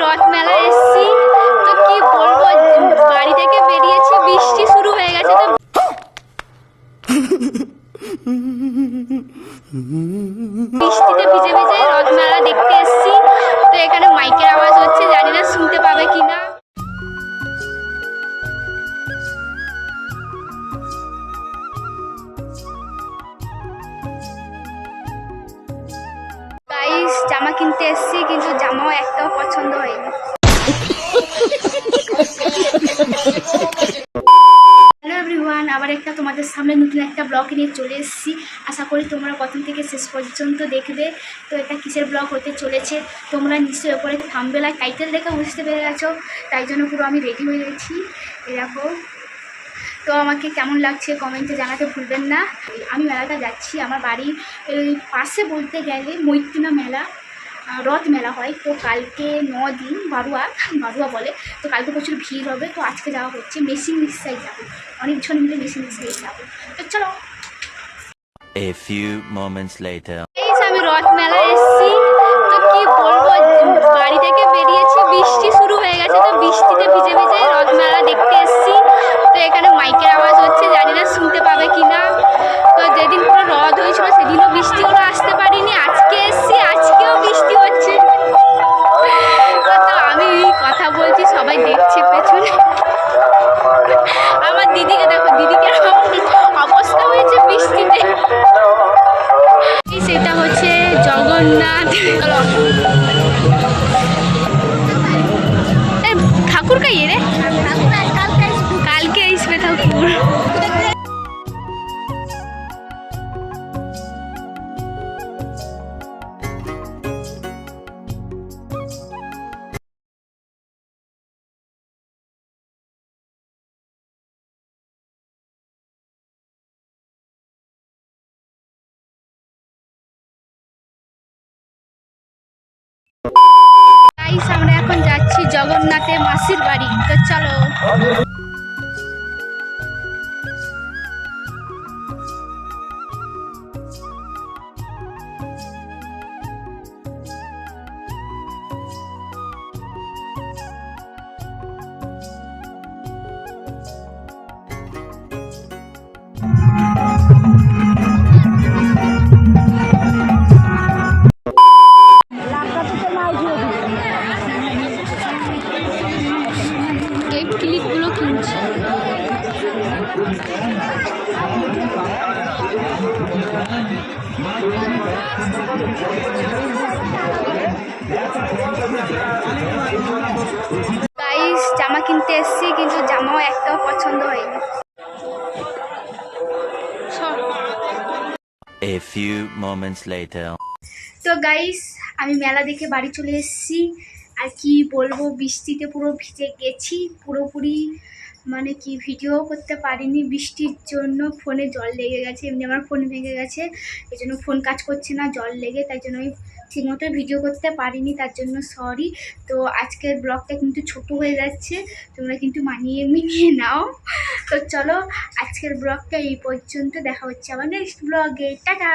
রথ মেলা এসেছি, তো কি বলবো, বাড়ি থেকে বেরিয়েছি, বৃষ্টি শুরু হয়ে গেছে। তো বৃষ্টিতে ভিজে ভিজে রথ মেলা দেখতে এসেছি। তো এখানে মাইকের আওয়াজ হচ্ছে, জানি না শুনতে পাবে কিনা। গাইস, জামা কিনতে এসেছি, কিন্তু জামাও একটাও পছন্দ হয়নি। হ্যালো এভরিওয়ান, আবার একটা তোমাদের সামনে নতুন একটা ব্লগ নিয়ে চলে এসেছি। আশা করি তোমরা প্রথম থেকে শেষ পর্যন্ত দেখবে। তো এটা কিসের ব্লগ হতে চলেছে তোমরা নিশ্চয়ই ওপরে থাম্বনেল আর টাইটেল দেখে বুঝতে পেরে গেছো। তাই জন্য পুরো আমি রেডি হয়ে গেছি এরকম। তো আমাকে কেমন লাগছে কমেন্টে জানাতে ভুলবেন না। আমি মেলাটা যাচ্ছি, আমার বাড়ির পাশে বলতে গেলে মৈত্রীনা মেলা, রথ মেলা হয়। তো কালকে 9 দিন বারুয়া বলে। তো কালকে প্রচুর ভিড় হবে। তো আজকে যাওয়া হচ্ছে, মেশিন রিক্সায় যাবো, অনেকজন মিলে মেশিন রিক্সায় যাবো। তো চলো। A few moments later. আমি রথ মেলা এসেছি, তো কি বলবো, বাড়ি থেকে বেরিয়েছি, বৃষ্টি শুরু হয়ে গেছে। তো বৃষ্টিতে ভিজে ভিজে রথ মেলা দেখতে এসেছি। তো এখানে মাইকের আওয়াজ হচ্ছে, জানি না শুনতে পাবে কিনা। তো যেদিন পুরো রথ হয়েছিল সেদিনও বৃষ্টি হলো, আসতে পারিনি। আজকে এসেছি, আজকেও বৃষ্টি হচ্ছে। তো আমি কথা বলছি, সবাই দেখছে পেছনে। আমার দিদিকে দেখো, দিদিকে অবস্থা হয়েছে বৃষ্টিতে। সেটা হচ্ছে জগন্নাথ ঠাকুর কাইয়ে রে, কালকে আসবে ঠাকুর। গাইস, আমরা এখন যাচ্ছি জগন্নাথের মাসির বাড়ি। তো চলো। এই ক্লিপগুলো কিনছি। গাইস, জামা কিনতে এসেছি, কিন্তু জামাও একটাও পছন্দ হয়নি। A few moments later. তো গাইস, আমি মেলা দেখে বাড়ি চলে এসেছি। আর কি বলবো, বৃষ্টিতে পুরো ভিজে গেছি পুরোপুরি, মানে কি ভিডিও করতে পারিনি বৃষ্টির জন্য। ফোনে জল লেগে গেছে, এমনি আমার ফোন ভেঙে গেছে, এই জন্য ফোন কাজ করছে না জল লেগে। তাই জন্য আমি ঠিকমতো ভিডিও করতে পারিনি, তার জন্য সরি। তো আজকের ব্লগটা কিন্তু ছোট হয়ে যাচ্ছে, তোমরা কিন্তু মিনিয়ে নাও। তো চলো, আজকের ব্লগটা এই পর্যন্ত, দেখা হচ্ছে আবার নেক্সট ব্লগে। টাটা।